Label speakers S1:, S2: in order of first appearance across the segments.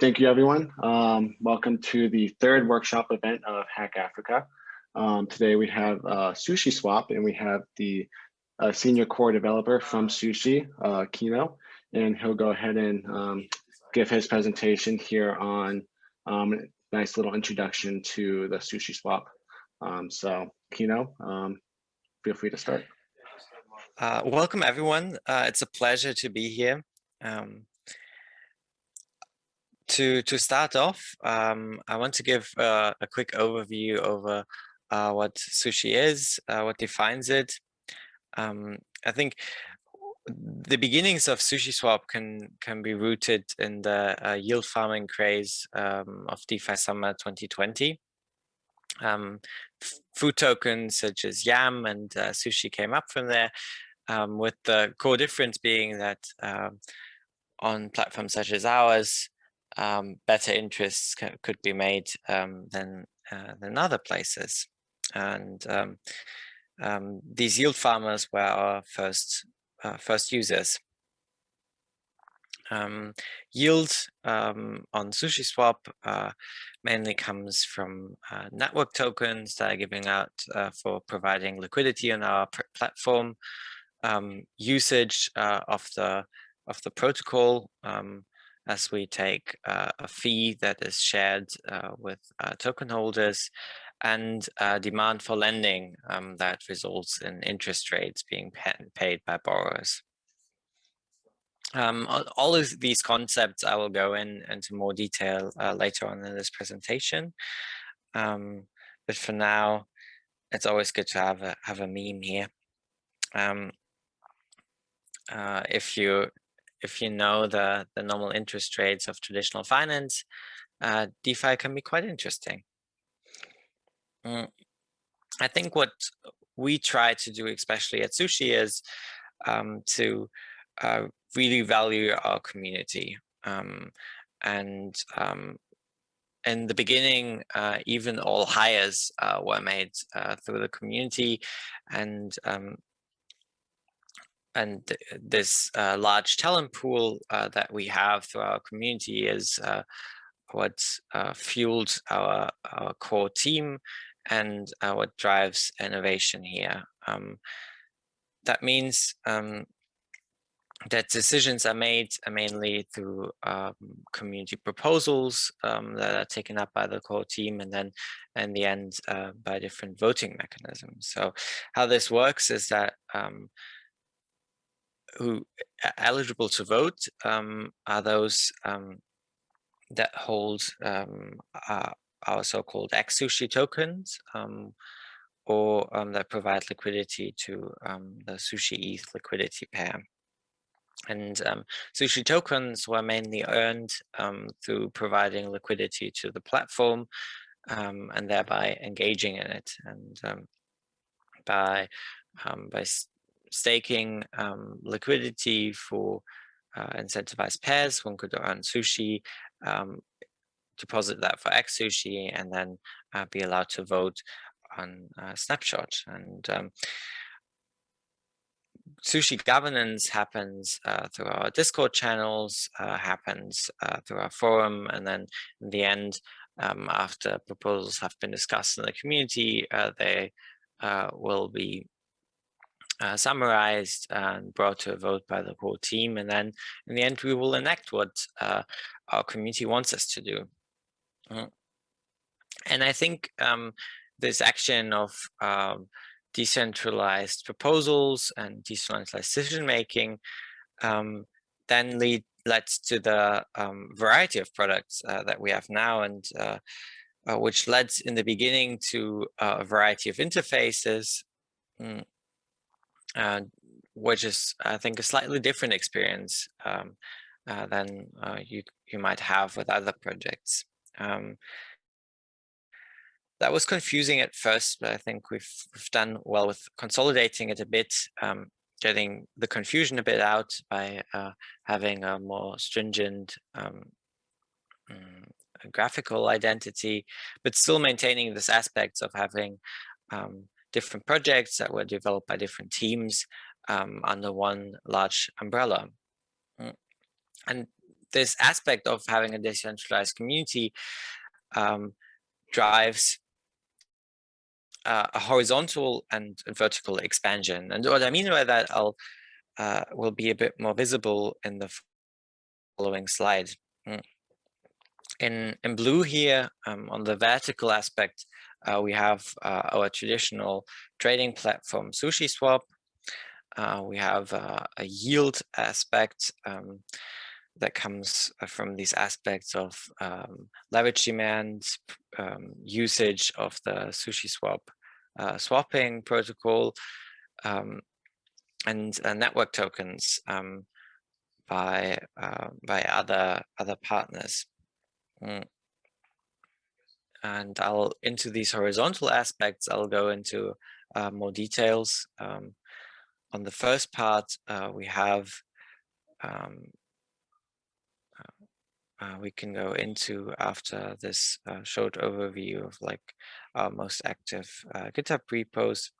S1: Thank you, everyone. Welcome to the third workshop event of Hack Africa. Today we have Sushi Swap, and we have the senior core developer from Sushi, Kino, and he'll go ahead and give his presentation here on a nice little introduction to the Sushi Swap. So Kino, feel free to start.
S2: Welcome, everyone. It's a pleasure to be here. To start off, I want to give a quick overview over what sushi is, what defines it. I think the beginnings of Sushi Swap can be rooted in the yield farming craze of DeFi Summer 2020. Food tokens such as Yam and Sushi came up from there, with the core difference being that on platforms such as ours, better interests could be made than other places, and these yield farmers were our first users. Yield on Sushi Swap mainly comes from network tokens that are giving out for providing liquidity on our platform, usage of the protocol, as we take a fee that is shared with token holders, and demand for lending that results in interest rates being paid by borrowers. All of these concepts I will go into more detail later on in this presentation, but for now, it's always good to have a meme here. If you know the normal interest rates of traditional finance, DeFi can be quite interesting. I think what we try to do, especially at Sushi, is to really value our community. And in the beginning, even all hires were made through the community, and this large talent pool that we have through our community is what fueled our core team and what drives innovation here. That means that decisions are made mainly through community proposals that are taken up by the core team, and then in the end by different voting mechanisms. So how this works is that who eligible to vote are those that hold our so-called X-Sushi tokens, or that provide liquidity to the Sushi ETH liquidity pair. And Sushi tokens were mainly earned through providing liquidity to the platform, and thereby engaging in it, and by staking liquidity for incentivized pairs, one could earn sushi, deposit that for X-Sushi, and then be allowed to vote on Snapshot. And Sushi governance happens through our Discord channels, happens through our forum, and then in the end, after proposals have been discussed in the community, they will be summarized and brought to a vote by the core team, and then in the end we will enact what our community wants us to do. And I think this action of decentralized proposals and decentralized decision making then leads to the variety of products that we have now, and which led in the beginning to a variety of interfaces, which is, I think, a slightly different experience than you might have with other projects. That was confusing at first, but I think we've done well with consolidating it a bit, getting the confusion a bit out by having a more stringent graphical identity, but still maintaining this aspect of having different projects that were developed by different teams under one large umbrella. And this aspect of having a decentralized community drives a horizontal and vertical expansion. And what I mean by that, will be a bit more visible in the following slide. In blue here, on the vertical aspect, we have our traditional trading platform, SushiSwap. We have a yield aspect that comes from these aspects of leverage demand, usage of the SushiSwap swapping protocol, and network tokens by other partners. And into these horizontal aspects, I'll go into more details. On the first part, we have we can go into, after this short overview of like our most active GitHub repos,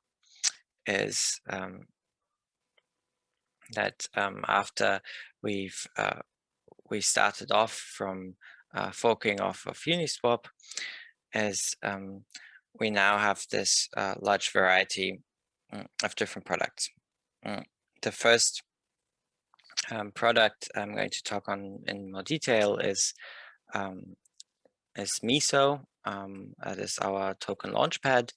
S2: is that after we started off from forking off of Uniswap, is we now have this large variety of different products. The first product I'm going to talk on in more detail is Miso. That is our token Launchpad,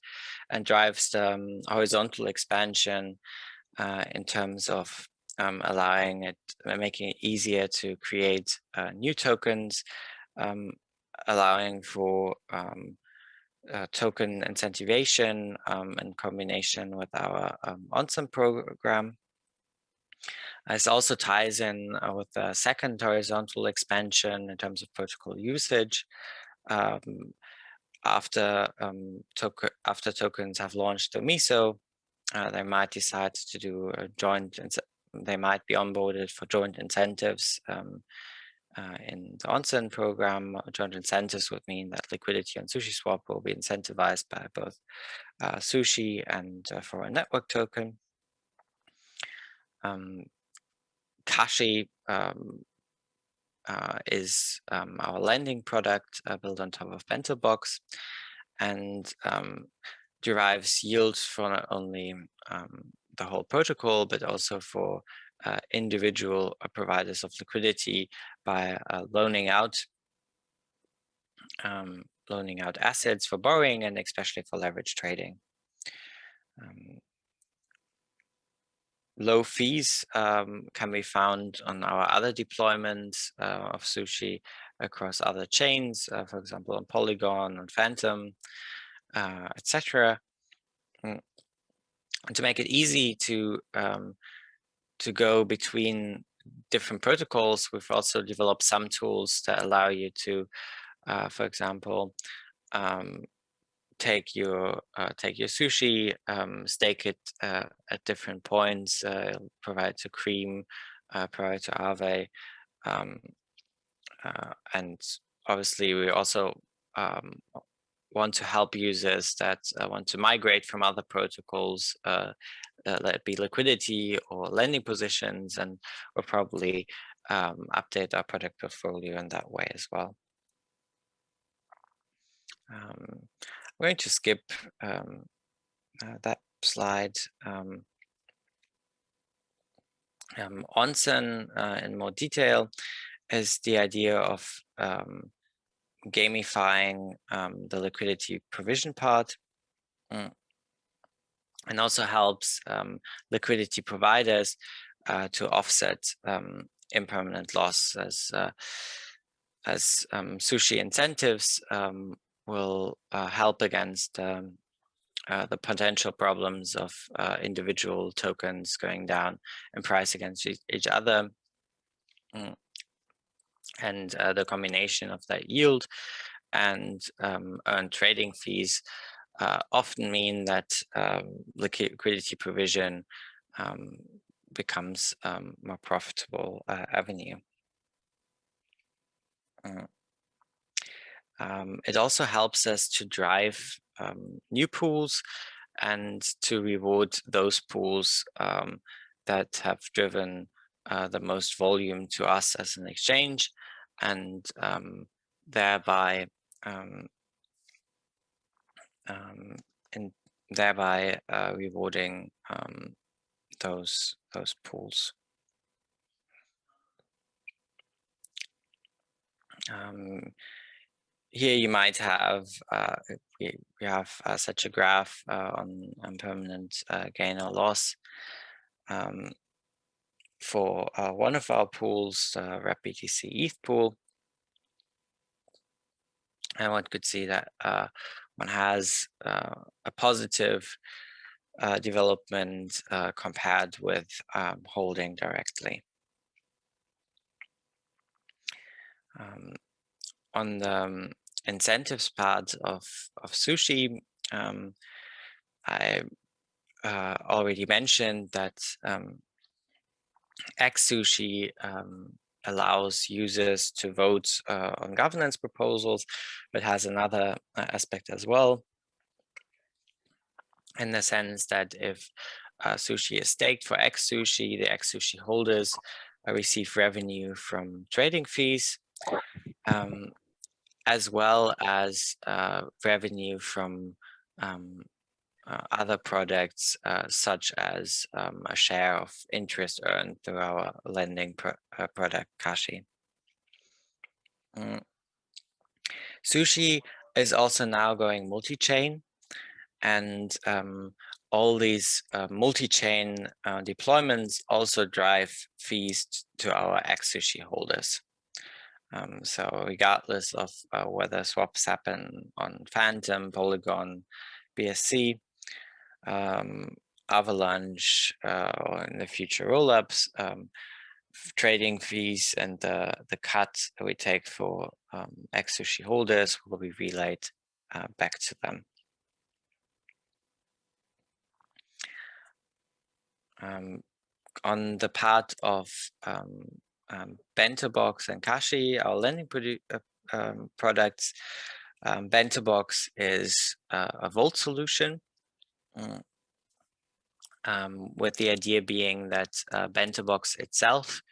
S2: and drives the horizontal expansion in terms of allowing it, making it easier to create new tokens, allowing for token incentivization in combination with our OnSum program. This also ties in with the second horizontal expansion in terms of protocol usage. After tokens have launched the Miso, they might decide to do a joint, they might be onboarded for joint incentives in the OnSum program. Joint incentives would mean that liquidity on SushiSwap will be incentivized by both Sushi and for a network token. Kashi is our lending product built on top of BentoBox, and derives yields for not only the whole protocol, but also for individual providers of liquidity by loaning out assets for borrowing, and especially for leverage trading. Low fees can be found on our other deployments of Sushi across other chains, for example, on Polygon, on Phantom, etc. And to make it easy to go between different protocols, we've also developed some tools that allow you to, for example, take your sushi, stake it at different points, provide to Cream, provide to Aave, and obviously we also want to help users that want to migrate from other protocols, let it be liquidity or lending positions, and we'll probably update our product portfolio in that way as well. I'm going to skip that slide. OnSum in more detail is the idea of gamifying the liquidity provision part, and also helps liquidity providers to offset impermanent loss, as Sushi incentives will help against the potential problems of individual tokens going down in price against each other. And the combination of that yield and earned trading fees often mean that liquidity provision becomes a more profitable avenue. It also helps us to drive new pools and to reward those pools that have driven the most volume to us as an exchange. and thereby rewarding those pools. Here you might have we have such a graph on permanent gain or loss for one of our pools, RepBTC ETH pool, and one could see that one has a positive development compared with holding directly. On the incentives part of Sushi, I already mentioned that xSushi allows users to vote on governance proposals, but has another aspect as well, in the sense that if Sushi is staked for xSushi, the xSushi holders receive revenue from trading fees, as well as revenue from other products, such as a share of interest earned through our lending product, Kashi. Sushi is also now going multi-chain, and all these multi-chain deployments also drive fees to our xSushi holders. So regardless of whether swaps happen on Phantom, Polygon, BSC, Avalanche, or in the future rollups, trading fees and the cut we take for xSushi holders will be relayed back to them. On the part of BentoBox and Kashi, our lending products, BentoBox is a vault solution, with the idea being that BentoBox itself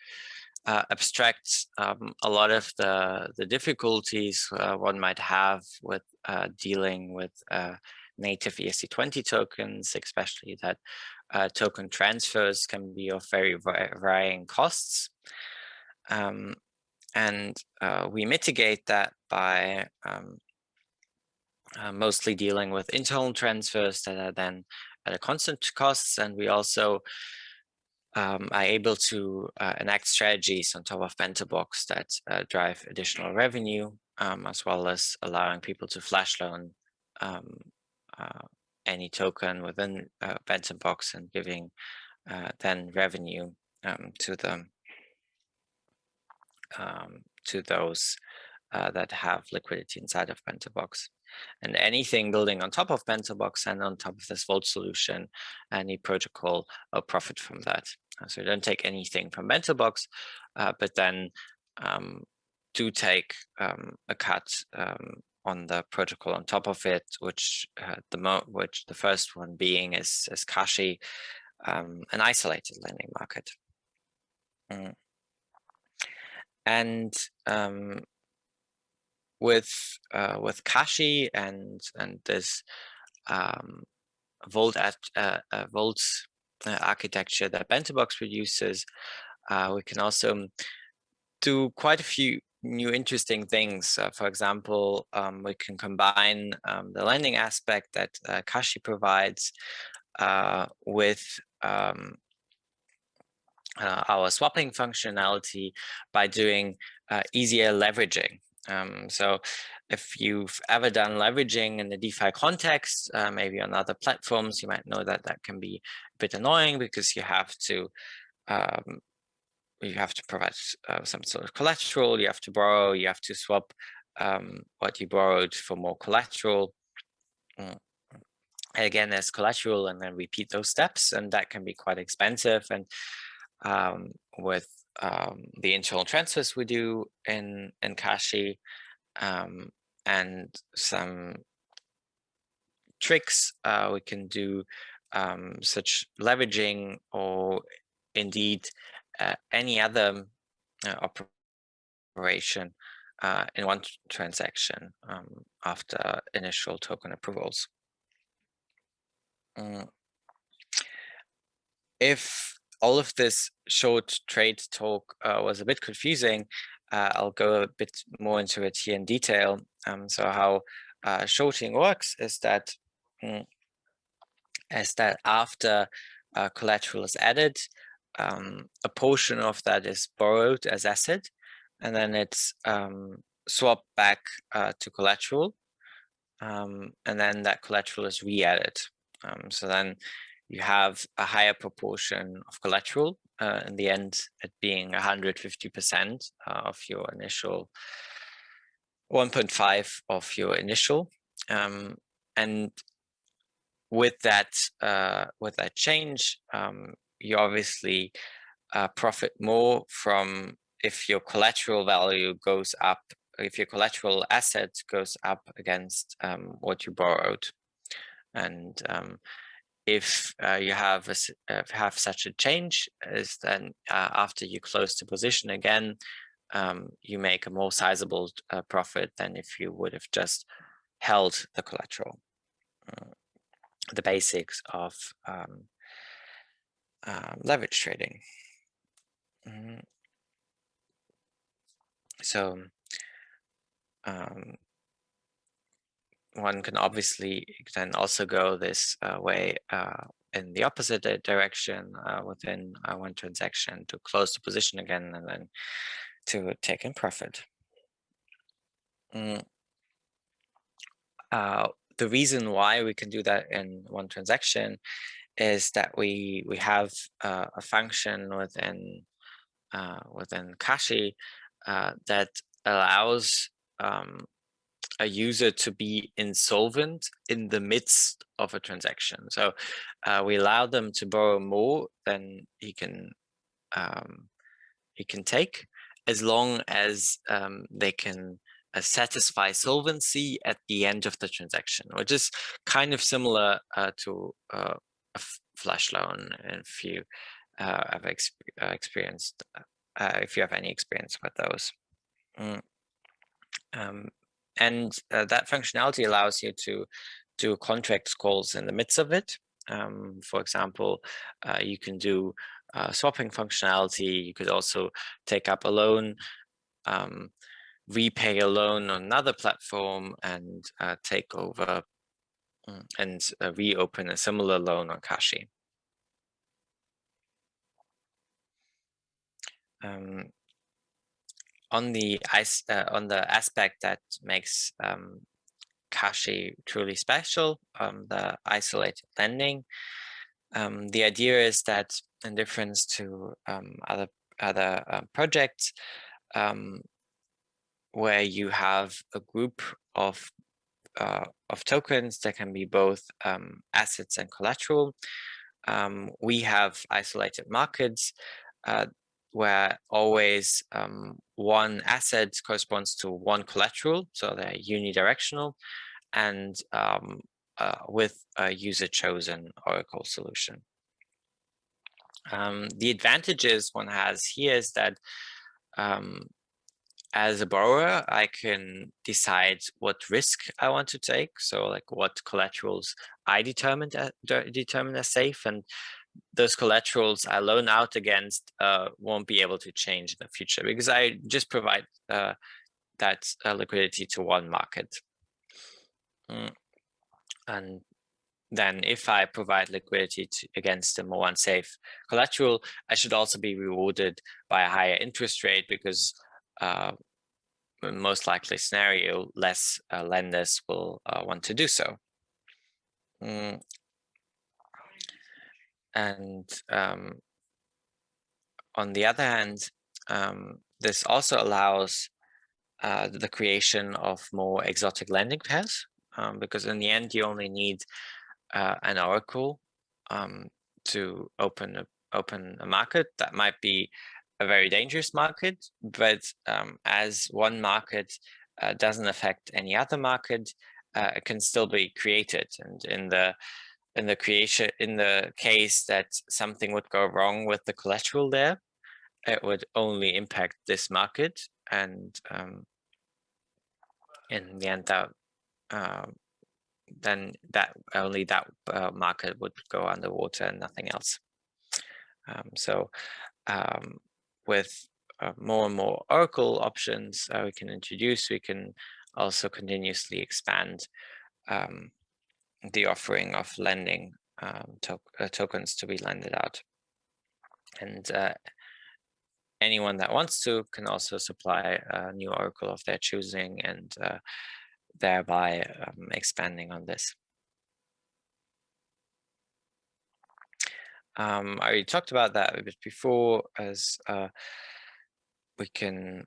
S2: abstracts a lot of the difficulties one might have with dealing with native ERC20 tokens, especially that token transfers can be of very varying costs. And we mitigate that by mostly dealing with internal transfers that are then at a constant costs, and we also are able to enact strategies on top of BentoBox that drive additional revenue, as well as allowing people to flash loan any token within BentoBox and giving then revenue to those that have liquidity inside of BentoBox. And anything building on top of BentoBox and on top of this vault solution, any protocol will profit from that. So we don't take anything from BentoBox, but then do take a cut on the protocol on top of it, which the first one being is Kashi, an isolated lending market. And with Kashi and this vault architecture that BentoBox produces, we can also do quite a few new interesting things. For example, we can combine the lending aspect that Kashi provides with our swapping functionality by doing easier leveraging. So if you've ever done leveraging in the DeFi context, maybe on other platforms, you might know that that can be a bit annoying because you have to provide some sort of collateral, you have to borrow, you have to swap what you borrowed for more collateral. Again, there's collateral and then repeat those steps, and that can be quite expensive. And with the internal transfers we do in Kashi, and some tricks, we can do such leveraging, or indeed any other operation in one transaction after initial token approvals. If all of this short trade talk was a bit confusing, I'll go a bit more into it here in detail. So how shorting works is that after collateral is added, a portion of that is borrowed as asset, and then it's swapped back to collateral, and then that collateral is re-added. So then you have a higher proportion of collateral, in the end it being 150% of your initial 1.5 of your initial, and with that change, you obviously profit more from if your collateral value goes up, if your collateral asset goes up against what you borrowed. And if you have such a change, is then after you close the position again, you make a more sizable profit than if you would have just held the collateral. The basics of leverage trading. So one can obviously then also go this way in the opposite direction within one transaction to close the position again and then to take in profit. The reason why we can do that in one transaction is that we have a function within Kashi that allows a user to be insolvent in the midst of a transaction. So we allow them to borrow more than he can take, as long as they can satisfy solvency at the end of the transaction, which is kind of similar to a flash loan, if you have experienced, if you have any experience with those. And that functionality allows you to do contract calls in the midst of it. For example, you can do swapping functionality. You could also take up a loan, repay a loan on another platform, and take over and reopen a similar loan on Kashi. On the aspect that makes Kashi truly special, the isolated lending, the idea is that, in difference to other projects, where you have a group of tokens that can be both assets and collateral, we have isolated markets where always one asset corresponds to one collateral, so they're unidirectional, and with a user-chosen Oracle solution. The advantages one has here is that as a borrower, I can decide what risk I want to take. So like what collaterals I determine as safe, and those collaterals I loan out against won't be able to change in the future because I just provide that liquidity to one market. And then if I provide liquidity against a more unsafe collateral, I should also be rewarded by a higher interest rate because in most likely scenario, less lenders will want to do so. And on the other hand, this also allows the creation of more exotic lending pairs, because in the end, you only need an oracle to open a market. That might be a very dangerous market, but as one market doesn't affect any other market, it can still be created. And in the case that something would go wrong with the collateral there, it would only impact this market and in the end, that then only that market would go underwater and nothing else. So with more and more Oracle options we can introduce, we can also continuously expand the offering of lending tokens to be lended out. And anyone that wants to can also supply a new Oracle of their choosing, and thereby expanding on this. I already talked about that a bit before, as we can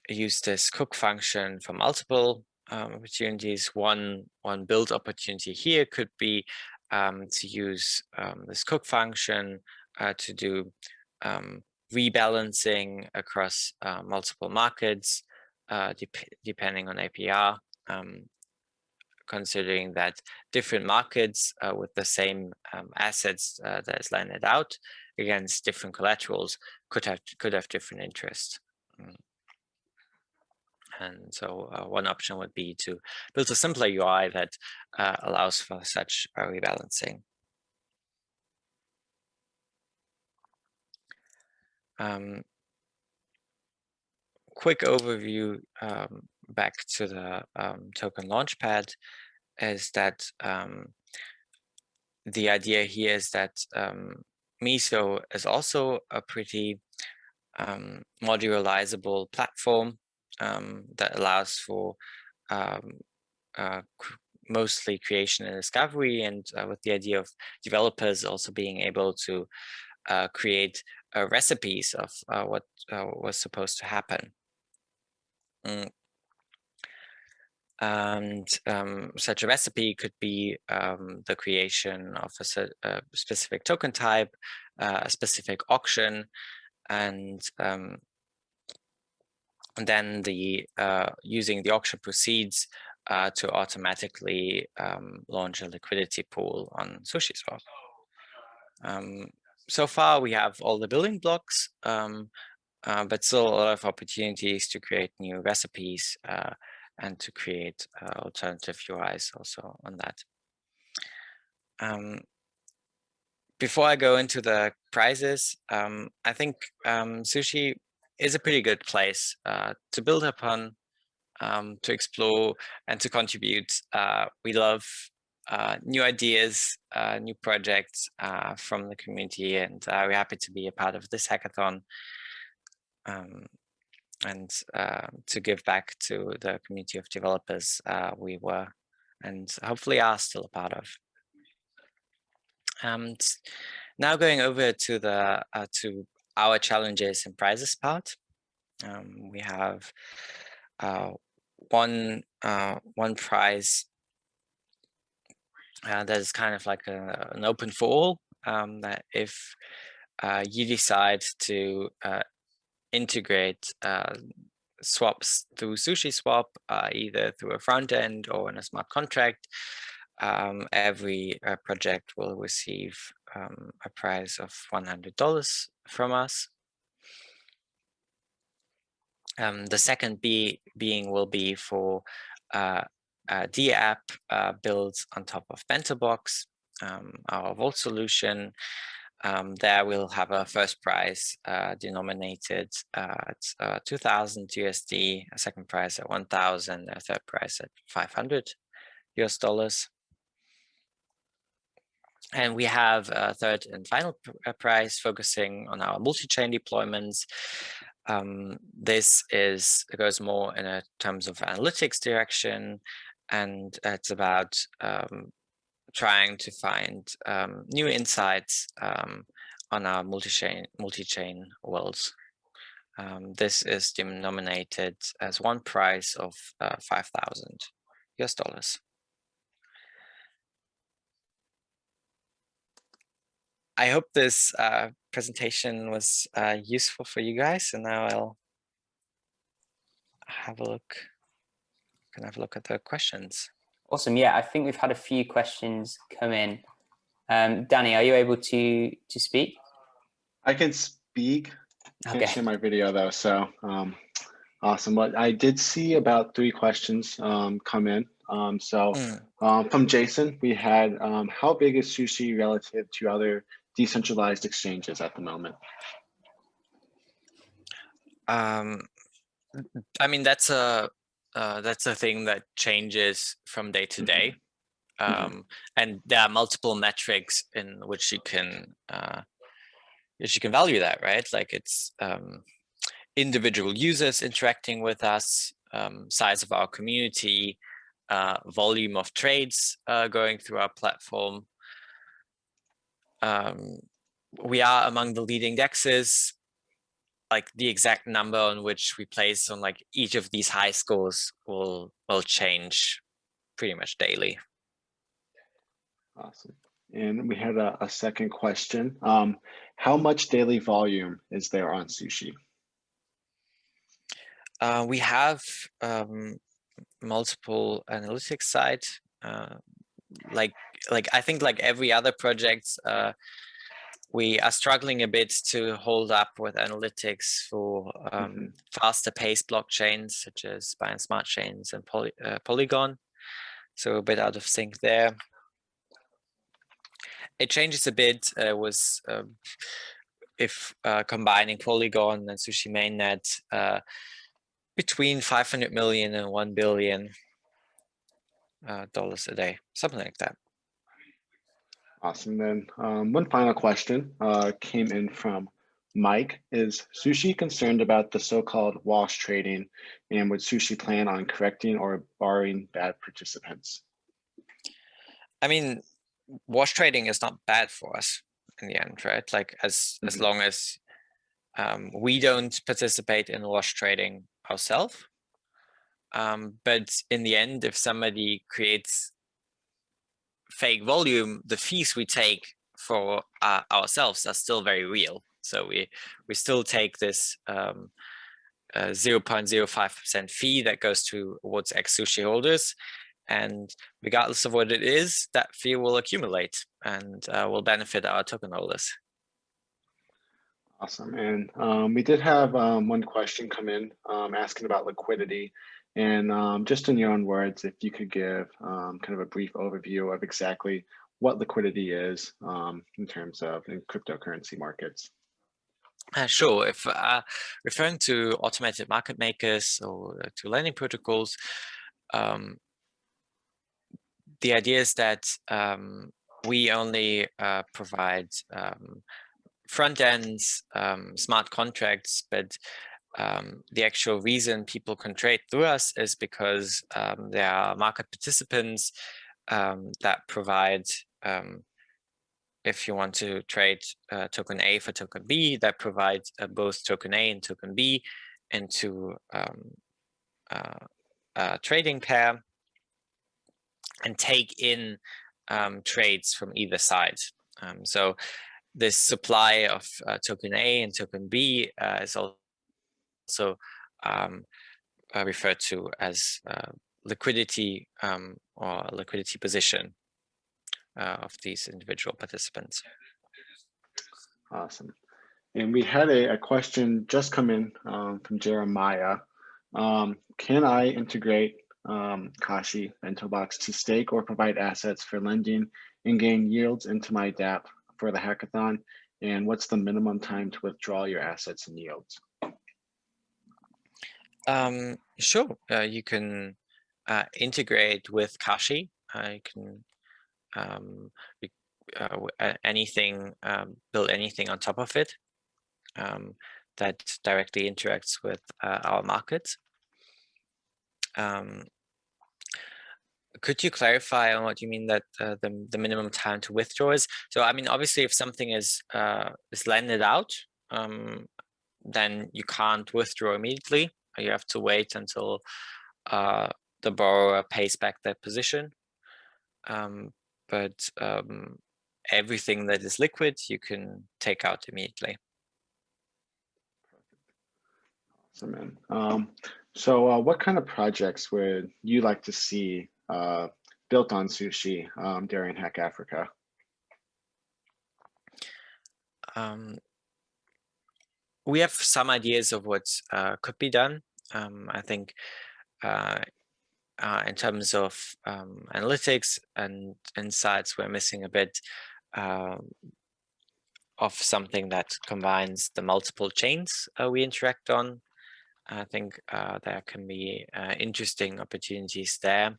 S2: use this cook function for multiple opportunities. One build opportunity here could be to use this cook function to do rebalancing across multiple markets, depending on APR, considering that different markets with the same assets that is lended out against different collaterals could have different interest. And so one option would be to build a simpler UI that allows for such rebalancing. Quick overview back to the token Launchpad is that the idea here is that Miso is also a pretty modularizable platform that allows for mostly creation and discovery, and with the idea of developers also being able to create recipes of what was supposed to happen. And such a recipe could be the creation of a specific token type, a specific auction, and then using the auction proceeds to automatically launch a liquidity pool on SushiSwap. So far, we have all the building blocks, but still a lot of opportunities to create new recipes and to create alternative UIs also on that. Before I go into the prizes, I think Sushi is a pretty good place to build upon, to explore and to contribute. We love new ideas, new projects from the community, and we're happy to be a part of this hackathon and to give back to the community of developers we were and hopefully are still a part of. Now going over to the to our challenges and prizes part, we have one prize that is kind of like an open for all, that if you decide to integrate swaps through SushiSwap, either through a front end or in a smart contract, every project will receive a prize of $100 from us. The second being will be for D-app built on top of BentoBox, our Vault solution. There we'll have a first prize denominated at 2,000 USD, a second prize at 1,000, a third prize at $500 US. And we have a third and final prize focusing on our multi-chain deployments. This goes more in terms of analytics direction, and it's about trying to find new insights on our multi-chain worlds. This is denominated as one prize of 5,000 US. I hope this presentation was useful for you guys, and now I'll have a look. Can have a look at the questions.
S3: Awesome. Yeah, I think we've had a few questions come in. Danny, are you able to speak?
S1: I can speak. Can't
S3: Okay.
S1: share my video though, so awesome. But I did see about 3 questions come in. From Jason, we had how big is Sushi relative to other decentralized exchanges at the moment?
S2: I mean, that's a thing that changes from day to day. And there are multiple metrics in which you can value that, right? Like it's individual users interacting with us, size of our community, volume of trades going through our platform. We are among the leading dexes. Like the exact number on which we place on like each of these high scores will change pretty much daily.
S1: Awesome. And we had a second question. How much daily volume is there on Sushi?
S2: We have multiple analytics sites. Like I think like every other project, we are struggling a bit to hold up with analytics for faster paced blockchains such as Binance Smart Chains and Polygon. So a bit out of sync there. It changes a bit. If combining Polygon and Sushi Mainnet, between 500 million and $1 billion dollars a day, something like that.
S1: Awesome. Then one final question came in from Mike. Is Sushi concerned about the so-called wash trading, and would Sushi plan on correcting or barring bad participants?
S2: I mean, wash trading is not bad for us in the end, right? Like as long as we don't participate in wash trading ourselves. But in the end, if somebody creates fake volume, the fees we take for ourselves are still very real. So we still take this 0.05% fee that goes towards ex-Sushi holders. And regardless of what it is, that fee will accumulate and will benefit our token holders.
S1: Awesome. And we did have one question come in asking about liquidity. And just in your own words, if you could give kind of a brief overview of exactly what liquidity is in terms of in cryptocurrency markets.
S2: Sure. If referring to automated market makers or to lending protocols, the idea is that we only provide front ends, smart contracts, but the actual reason people can trade through us is because there are market participants that provide, if you want to trade token A for token B, that provide both token A and token B into a trading pair and take in trades from either side. So this supply of token A and token B is also referred to as liquidity or liquidity position of these individual participants.
S1: Awesome. And we had a question just come in from Jeremiah. Can I integrate Kashi Bento Box to stake or provide assets for lending and gain yields into my dApp for the hackathon? And what's the minimum time to withdraw your assets and yields?
S2: Sure. You can integrate with Kashi. You can build anything on top of it that directly interacts with our markets. Could you clarify on what you mean that the minimum time to withdraw is? So I mean, obviously, if something is lended out, then you can't withdraw immediately. You have to wait until the borrower pays back their position. But everything that is liquid, you can take out immediately.
S1: Awesome, man. So what kind of projects would you like to see built on Sushi during Hack Africa?
S2: we have some ideas of what could be done. I think in terms of analytics and insights, we're missing a bit of something that combines the multiple chains we interact on. I think there can be interesting opportunities there.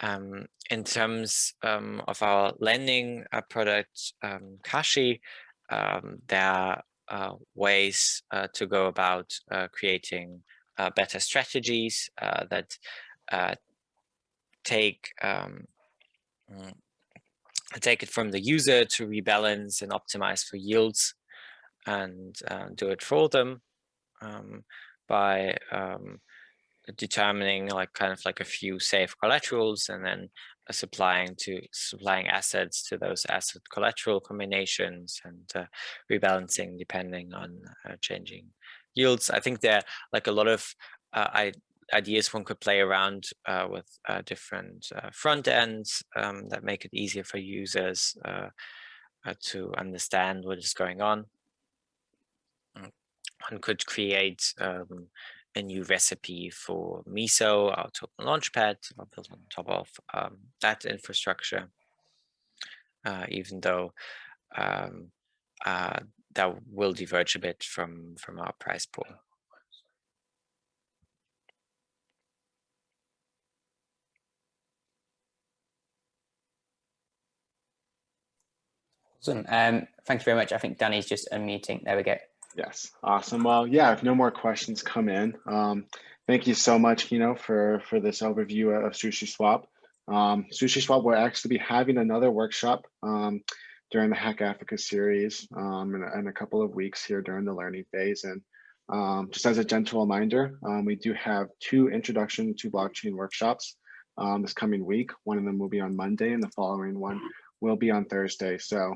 S2: In terms of our lending product, Kashi, there are ways to go about creating better strategies that take it from the user to rebalance and optimize for yields, and do it for them by determining kind of a few safe collaterals, and then supplying assets to those asset collateral combinations, and rebalancing depending on changing yields. I think there are a lot of ideas one could play around with different front ends that make it easier for users to understand what is going on. One could create a new recipe for Miso, our token Launchpad, built on top of that infrastructure, even though that will diverge a bit from our price pool.
S3: Awesome. Thank you very much. I think Danny's just unmuting. There we go.
S1: Yes, awesome. Well, yeah, if no more questions come in, thank you so much, Kino, for this overview of Sushi Swap. Sushi Swap will actually be having another workshop during the Hack Africa series in a couple of weeks here during the learning phase. And just as a gentle reminder, we do have 2 introduction to blockchain workshops this coming week. One of them will be on Monday, and the following one will be on Thursday. So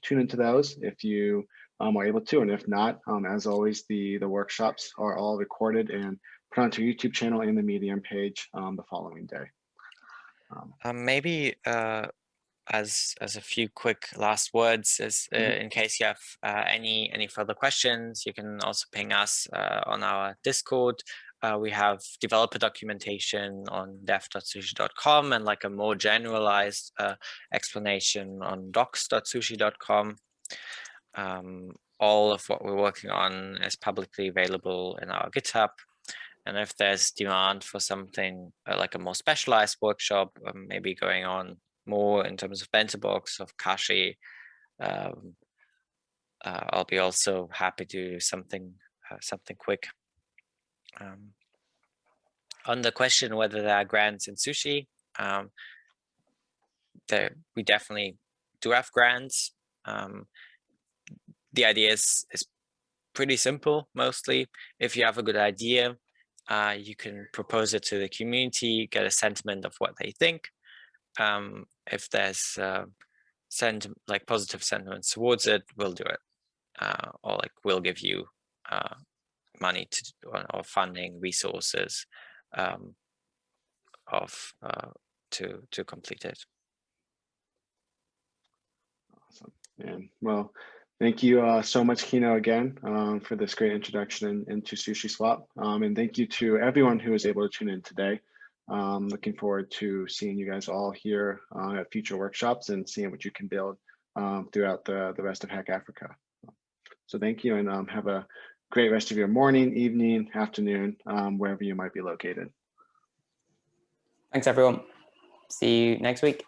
S1: tune into those if you are able to, and if not, as always, the workshops are all recorded and put onto your YouTube channel and the Medium page the following day.
S2: Maybe as a few quick last words, in case you have any further questions, you can also ping us on our Discord. We have developer documentation on dev.sushi.com and a more generalized explanation on docs.sushi.com. All of what we're working on is publicly available in our GitHub. And if there's demand for something like a more specialized workshop, maybe going on more in terms of bento box, of Kashi, I'll be also happy to do something quick. On the question whether there are grants in sushi, we definitely do have grants. The idea is pretty simple, mostly. If you have a good idea, you can propose it to the community, get a sentiment of what they think. If there's positive sentiments towards it, we'll do it, or we'll give you money or funding resources to complete it.
S1: Awesome. And well, thank you so much, Kino, again, for this great introduction into Sushi Swap. And thank you to everyone who was able to tune in today. Looking forward to seeing you guys all here at future workshops and seeing what you can build throughout the rest of Hack Africa. So thank you, and have a great rest of your morning, evening, afternoon, wherever you might be located.
S3: Thanks, everyone. See you next week.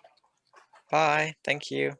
S2: Bye. Thank you.